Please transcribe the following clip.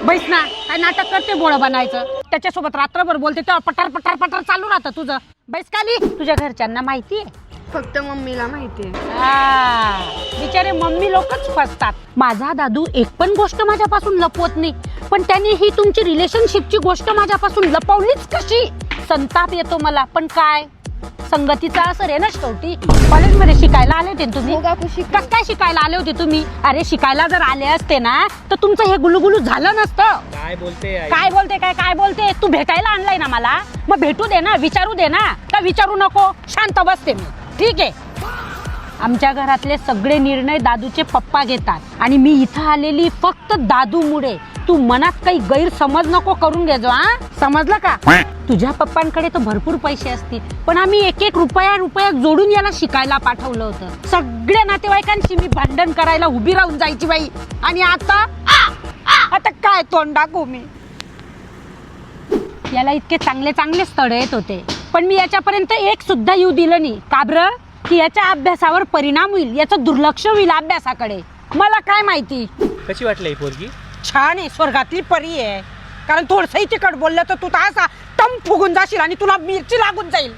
बैस ना, काय नाटक करते बोळ बनायचं. त्याच्यासोबत रात्रभर बोलते तेव्हा पटार पटार पटार चालू राहतं तुझं. बैस खाली. तुझ्या घरच्यांना माहितीये? फक्त मम्मीला माहितीये. बिचारे मम्मी लोकच फसतात. माझा दादू एक पण गोष्ट माझ्यापासून लपवत नाही, पण त्याने ही तुमची रिलेशनशिपची गोष्ट माझ्यापासून लपवलीच कशी? संताप येतो मला. पण काय संगतीचा असर आहे ना शेवटी. कॉलेजमध्ये शिकायला आले होते तुम्ही? कस काय शिकायला आले होते तुम्ही? अरे शिकायला जर आले असते ना तर तुमचं हे गुलुगुलू झालं नसतं. काय बोलते काय बोलते? तू भेटायला आणलाय ना मला, मग भेटू दे ना, विचारू दे ना. का विचारू नको? शांत बसते मी. ठीक आहे. आमच्या घरातले सगळे निर्णय दादूचे पप्पा घेतात आणि मी इथं आलेली फक्त दादूमुळे. तू मनात काही गैरसमज नको करून घे. समजलं का? तुझ्या पप्पांकडे तर भरपूर पैसे असतील, पण आम्ही एक एक रुपया जोडून याला शिकायला पाठवलं होतं. सगळ्या नातेवाईकांशी मी भांडण करायला उभी राहून जायची बाई. आणि आता काय तोंड दाखवू मी? याला इतके चांगले चांगले स्थळ येत होते, पण मी याच्यापर्यंत एक सुद्धा येऊ दिलं नाही. का बरं? की याच्या अभ्यासावर परिणाम होईल, याचं दुर्लक्ष होईल अभ्यासाकडे. मला काय माहिती. कशी वाटली ही पोरगी? छान आहे, स्वर्गातली परी आहे. कारण थोडसंही तिकट बोललं तर तू तर असा टम फुगून जाशील आणि तुला मिरची लागून जाईल.